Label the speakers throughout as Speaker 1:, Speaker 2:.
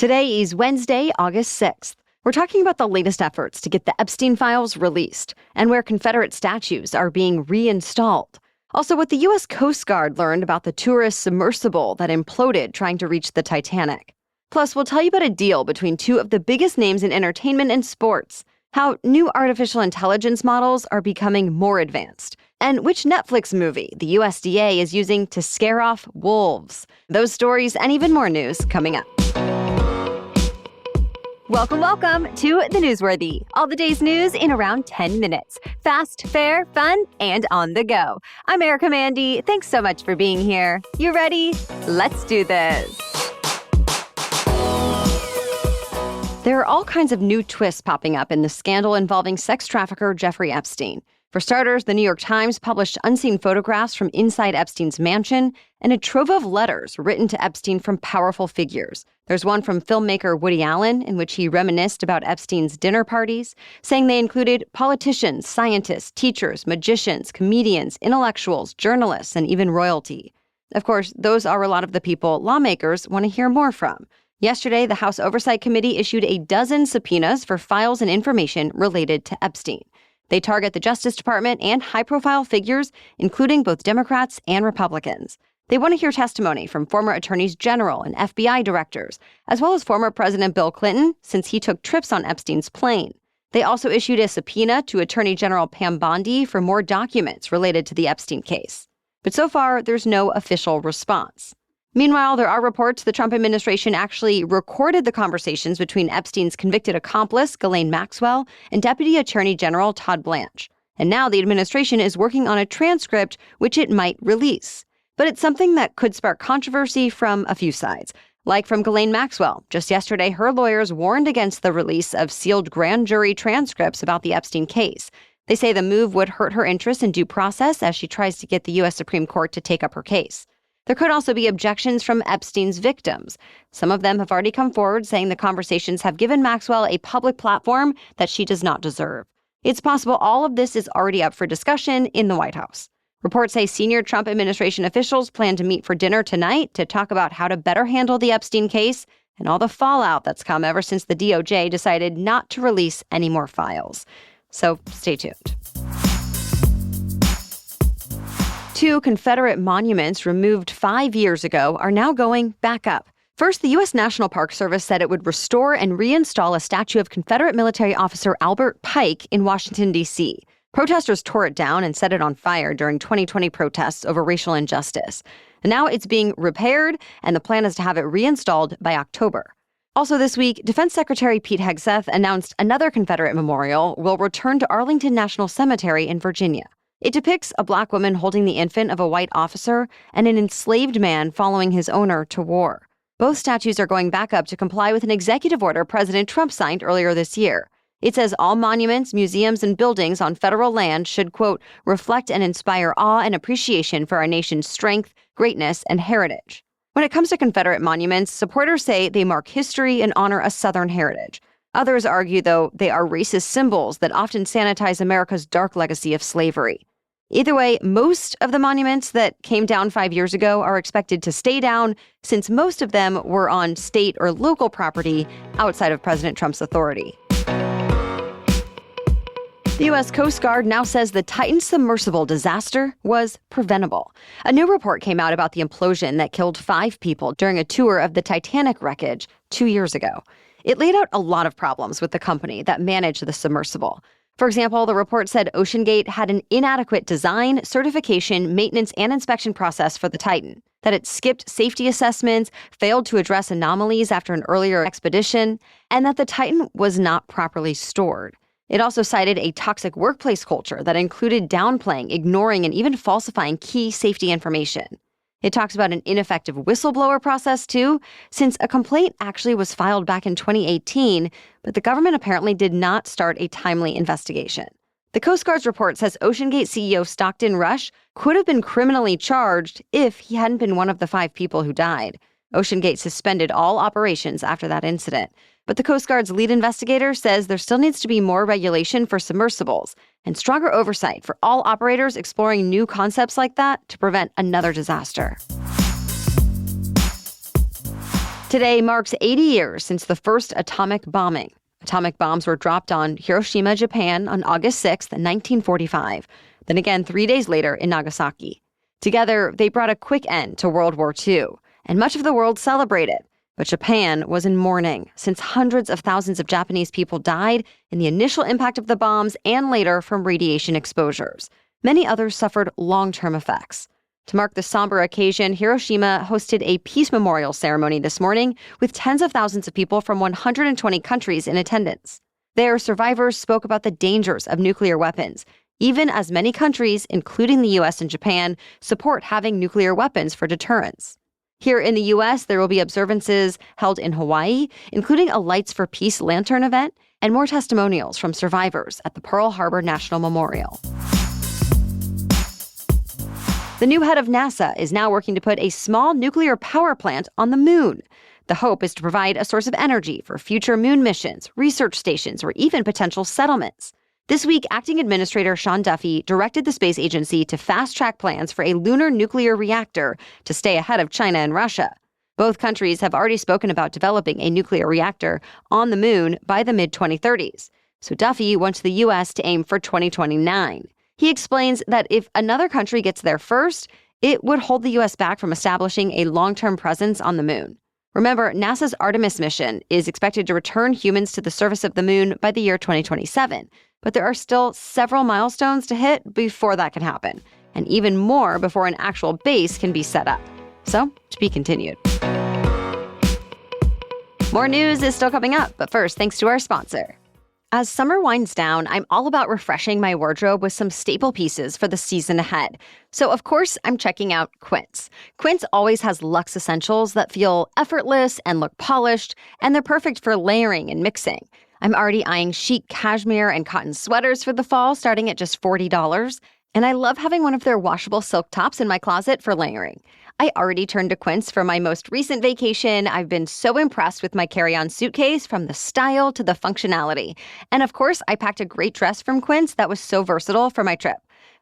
Speaker 1: Today is Wednesday, August 6th. We're talking about the latest efforts to get the Epstein files released and where Confederate statues are being reinstalled. Also, what the U.S. Coast Guard learned about the tourist submersible that imploded trying to reach the Titanic. Plus, we'll tell you about a deal between two of the biggest names in entertainment and sports, how new artificial intelligence models are becoming more advanced, and which Netflix movie the USDA is using to scare off wolves. Those stories and even more news coming up. Welcome to The Newsworthy. All the day's news in around 10 minutes. Fast, fair, fun, and on the go. I'm Erica Mandy. Thanks so much for being here. You ready? Let's do this. There are all kinds of new twists popping up in the scandal involving sex trafficker Jeffrey Epstein. For starters, the New York Times published unseen photographs from inside Epstein's mansion and a trove of letters written to Epstein from powerful figures. There's one from filmmaker Woody Allen, in which he reminisced about Epstein's dinner parties, saying they included politicians, scientists, teachers, magicians, comedians, intellectuals, journalists, and even royalty. Of course, those are a lot of the people lawmakers want to hear more from. Yesterday, the House Oversight Committee issued a dozen subpoenas for files and information related to Epstein. They target the Justice Department and high-profile figures, including both Democrats and Republicans. They want to hear testimony from former attorneys general and FBI directors, as well as former President Bill Clinton, since he took trips on Epstein's plane. They also issued a subpoena to Attorney General Pam Bondi for more documents related to the Epstein case. But so far, there's no official response. Meanwhile, there are reports the Trump administration actually recorded the conversations between Epstein's convicted accomplice, Ghislaine Maxwell, and Deputy Attorney General Todd Blanche. And now the administration is working on a transcript which it might release. But it's something that could spark controversy from a few sides. Like from Ghislaine Maxwell. Just yesterday, her lawyers warned against the release of sealed grand jury transcripts about the Epstein case. They say the move would hurt her interest in due process as she tries to get the U.S. Supreme Court to take up her case. There could also be objections from Epstein's victims. Some of them have already come forward saying the conversations have given Maxwell a public platform that she does not deserve. It's possible all of this is already up for discussion in the White House. Reports say senior Trump administration officials plan to meet for dinner tonight to talk about how to better handle the Epstein case and all the fallout that's come ever since the DOJ decided not to release any more files. So stay tuned. Two Confederate monuments removed 5 years ago are now going back up. First, the U.S. National Park Service said it would restore and reinstall a statue of Confederate military officer Albert Pike in Washington, D.C. Protesters tore it down and set it on fire during 2020 protests over racial injustice. And now it's being repaired, and the plan is to have it reinstalled by October. Also this week, Defense Secretary Pete Hegseth announced another Confederate memorial will return to Arlington National Cemetery in Virginia. It depicts a Black woman holding the infant of a white officer and an enslaved man following his owner to war. Both statues are going back up to comply with an executive order President Trump signed earlier this year. It says all monuments, museums, and buildings on federal land should, quote, reflect and inspire awe and appreciation for our nation's strength, greatness, and heritage. When it comes to Confederate monuments, supporters say they mark history and honor a Southern heritage. Others argue, though, they are racist symbols that often sanitize America's dark legacy of slavery. Either way, most of the monuments that came down 5 years ago are expected to stay down, since most of them were on state or local property outside of President Trump's authority. The U.S. Coast Guard now says the Titan submersible disaster was preventable. A new report came out about the implosion that killed 5 people during a tour of the Titanic wreckage 2 years ago. It laid out a lot of problems with the company that managed the submersible. For example, the report said OceanGate had an inadequate design, certification, maintenance, and inspection process for the Titan, that it skipped safety assessments, failed to address anomalies after an earlier expedition, and that the Titan was not properly stored. It also cited a toxic workplace culture that included downplaying, ignoring, and even falsifying key safety information. It talks about an ineffective whistleblower process, too, since a complaint actually was filed back in 2018, but the government apparently did not start a timely investigation. The Coast Guard's report says OceanGate CEO Stockton Rush could have been criminally charged if he hadn't been one of the 5 people who died. OceanGate suspended all operations after that incident. But the Coast Guard's lead investigator says there still needs to be more regulation for submersibles and stronger oversight for all operators exploring new concepts like that to prevent another disaster. Today marks 80 years since the first atomic bombing. Atomic bombs were dropped on Hiroshima, Japan on August 6, 1945. Then again 3 days later in Nagasaki. Together, they brought a quick end to World War II, and much of the world celebrated. But Japan was in mourning since hundreds of thousands of Japanese people died in the initial impact of the bombs and later from radiation exposures. Many others suffered long-term effects. To mark the somber occasion, Hiroshima hosted a peace memorial ceremony this morning with tens of thousands of people from 120 countries in attendance. There, survivors spoke about the dangers of nuclear weapons, even as many countries, including the U.S. and Japan, support having nuclear weapons for deterrence. Here in the U.S., there will be observances held in Hawaii, including a Lights for Peace lantern event and more testimonials from survivors at the Pearl Harbor National Memorial. The new head of NASA is now working to put a small nuclear power plant on the moon. The hope is to provide a source of energy for future moon missions, research stations, or even potential settlements. This week, Acting Administrator Sean Duffy directed the space agency to fast-track plans for a lunar nuclear reactor to stay ahead of China and Russia. Both countries have already spoken about developing a nuclear reactor on the moon by the mid-2030s. So Duffy wants the U.S. to aim for 2029. He explains that if another country gets there first, it would hold the U.S. back from establishing a long-term presence on the moon. Remember, NASA's Artemis mission is expected to return humans to the surface of the moon by the year 2027. But there are still several milestones to hit before that can happen, and even more before an actual base can be set up. So, to be continued. More news is still coming up, but first, thanks to our sponsor. As summer winds down, I'm all about refreshing my wardrobe with some staple pieces for the season ahead. So, of course, I'm checking out Quince. Quince always has luxe essentials that feel effortless and look polished, and they're perfect for layering and mixing. I'm already eyeing chic cashmere and cotton sweaters for the fall, starting at just $40. And I love having one of their washable silk tops in my closet for layering. I already turned to Quince for my most recent vacation. I've been so impressed with my carry-on suitcase, from the style to the functionality. And of course, I packed a great dress from Quince that was so versatile for my trip.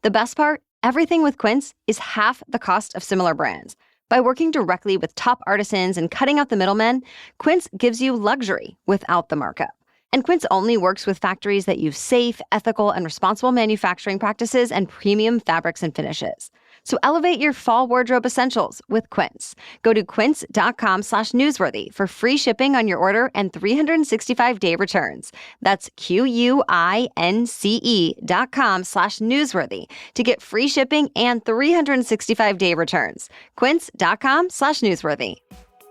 Speaker 1: The best part? Everything with Quince is half the cost of similar brands. By working directly with top artisans and cutting out the middlemen, Quince gives you luxury without the markup. And Quince only works with factories that use safe, ethical, and responsible manufacturing practices and premium fabrics and finishes. So elevate your fall wardrobe essentials with Quince. Go to quince.com/newsworthy for free shipping on your order and 365-day returns. That's QUINCE.com/newsworthy to get free shipping and 365-day returns. Quince.com/newsworthy.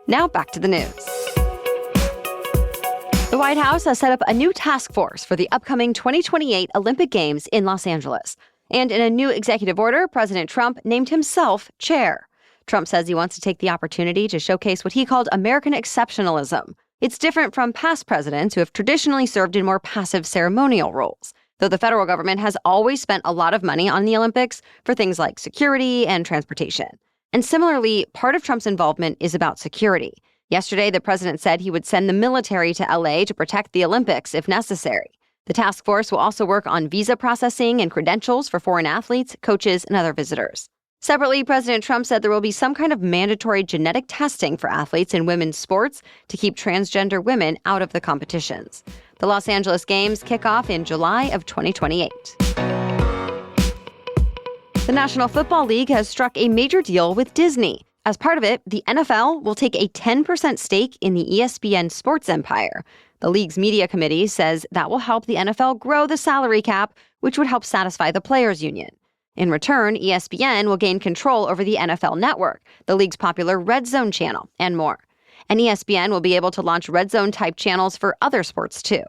Speaker 1: Now back to the news. The White House has set up a new task force for the upcoming 2028 Olympic Games in Los Angeles. And in a new executive order, President Trump named himself chair. Trump says he wants to take the opportunity to showcase what he called American exceptionalism. It's different from past presidents who have traditionally served in more passive ceremonial roles, though the federal government has always spent a lot of money on the Olympics for things like security and transportation. And similarly, part of Trump's involvement is about security. Yesterday, the president said he would send the military to LA to protect the Olympics if necessary. The task force will also work on visa processing and credentials for foreign athletes, coaches, and other visitors. Separately, President Trump said there will be some kind of mandatory genetic testing for athletes in women's sports to keep transgender women out of the competitions. The Los Angeles Games kick off in July of 2028. The National Football League has struck a major deal with Disney. As part of it, the NFL will take a 10% stake in the ESPN sports empire. The league's media committee says that will help the NFL grow the salary cap, which would help satisfy the players' union. In return, ESPN will gain control over the NFL Network, the league's popular Red Zone channel, and more. And ESPN will be able to launch Red Zone-type channels for other sports, too.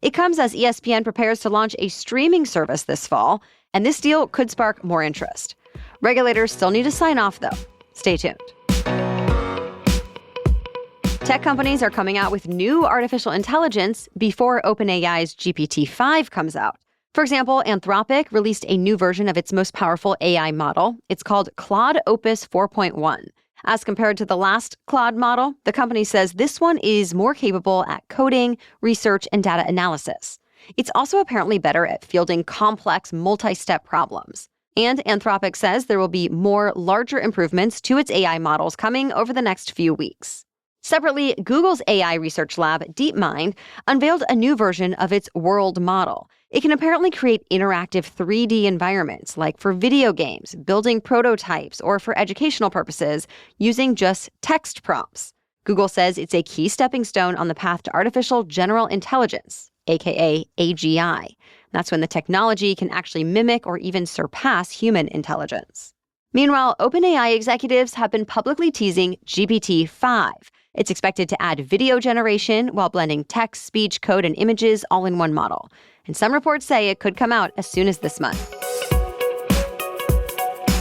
Speaker 1: It comes as ESPN prepares to launch a streaming service this fall, and this deal could spark more interest. Regulators still need to sign off, though. Stay tuned. Tech companies are coming out with new artificial intelligence before OpenAI's GPT-5 comes out. For example, Anthropic released a new version of its most powerful AI model. It's called Claude Opus 4.1. As compared to the last Claude model, the company says this one is more capable at coding, research, and data analysis. It's also apparently better at fielding complex, multi-step problems. And Anthropic says there will be more larger improvements to its AI models coming over the next few weeks. Separately, Google's AI research lab, DeepMind, unveiled a new version of its world model. It can apparently create interactive 3D environments, like for video games, building prototypes, or for educational purposes, using just text prompts. Google says it's a key stepping stone on the path to artificial general intelligence, aka AGI. That's when the technology can actually mimic or even surpass human intelligence. Meanwhile, OpenAI executives have been publicly teasing GPT-5. It's expected to add video generation while blending text, speech, code, and images all in one model. And some reports say it could come out as soon as this month.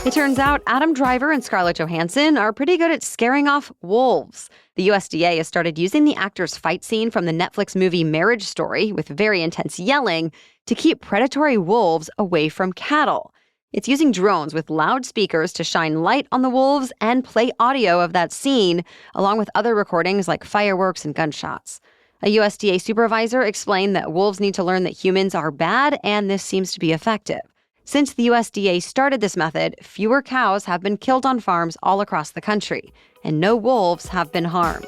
Speaker 1: It turns out Adam Driver and Scarlett Johansson are pretty good at scaring off wolves. The USDA has started using the actor's fight scene from the Netflix movie Marriage Story, with very intense yelling, to keep predatory wolves away from cattle. It's using drones with loudspeakers to shine light on the wolves and play audio of that scene, along with other recordings like fireworks and gunshots. A USDA supervisor explained that wolves need to learn that humans are bad, and this seems to be effective. Since the USDA started this method, fewer cows have been killed on farms all across the country, and no wolves have been harmed.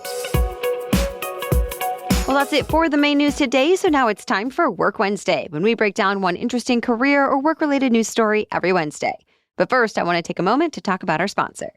Speaker 1: Well, that's it for the main news today, so now it's time for Work Wednesday, when we break down one interesting career or work-related news story every Wednesday. But first, I want to take a moment to talk about our sponsor.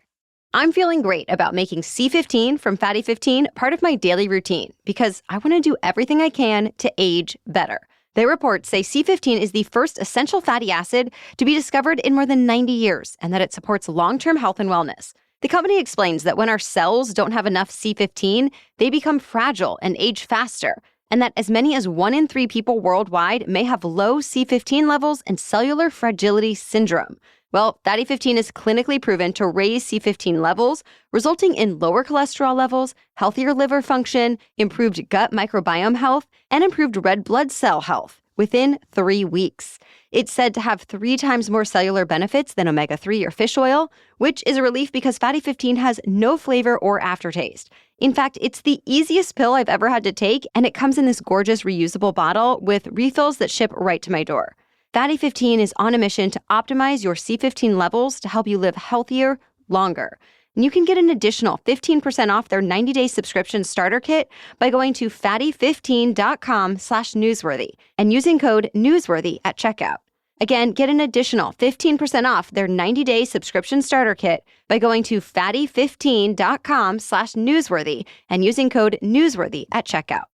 Speaker 1: I'm feeling great about making C15 from Fatty 15 part of my daily routine because I want to do everything I can to age better. Their reports say C15 is the first essential fatty acid to be discovered in more than 90 years and that it supports long-term health and wellness. The company explains that when our cells don't have enough C15, they become fragile and age faster, and that as many as 1 in 3 people worldwide may have low C15 levels and cellular fragility syndrome. Well, Fatty 15 is clinically proven to raise C15 levels, resulting in lower cholesterol levels, healthier liver function, improved gut microbiome health, and improved red blood cell health within 3 weeks. It's said to have 3 times more cellular benefits than omega-3 or fish oil, which is a relief because Fatty 15 has no flavor or aftertaste. In fact, it's the easiest pill I've ever had to take, and it comes in this gorgeous reusable bottle with refills that ship right to my door. Fatty 15 is on a mission to optimize your C15 levels to help you live healthier, longer. And you can get an additional 15% off their 90-day subscription starter kit by going to fatty15.com/newsworthy and using code newsworthy at checkout. Again, get an additional 15% off their 90-day subscription starter kit by going to fatty15.com/newsworthy and using code newsworthy at checkout.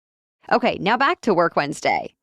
Speaker 1: Okay, now back to Work Wednesday.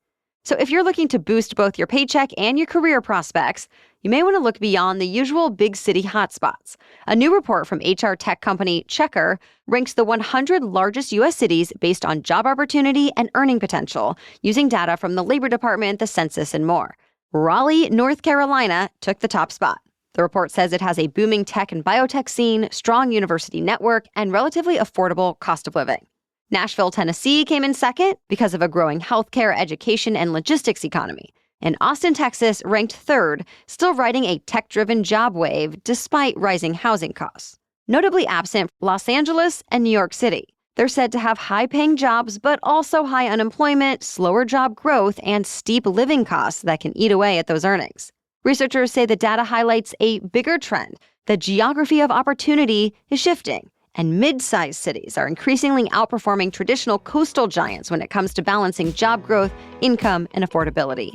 Speaker 1: So if you're looking to boost both your paycheck and your career prospects, you may want to look beyond the usual big city hotspots. A new report from HR tech company Checker ranks the 100 largest U.S. cities based on job opportunity and earning potential, using data from the Labor Department, the census, and more. Raleigh, North Carolina, took the top spot. The report says it has a booming tech and biotech scene, strong university network, and relatively affordable cost of living. Nashville, Tennessee came in second because of a growing healthcare, education, and logistics economy. And Austin, Texas ranked third, still riding a tech-driven job wave despite rising housing costs. Notably absent, Los Angeles and New York City. They're said to have high-paying jobs, but also high unemployment, slower job growth, and steep living costs that can eat away at those earnings. Researchers say the data highlights a bigger trend. The geography of opportunity is shifting, and mid-sized cities are increasingly outperforming traditional coastal giants when it comes to balancing job growth, income, and affordability.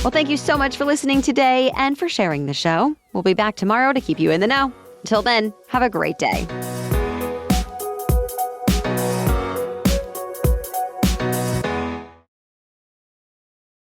Speaker 1: Well, thank you so much for listening today and for sharing the show. We'll be back tomorrow to keep you in the know. Until then, have a great day.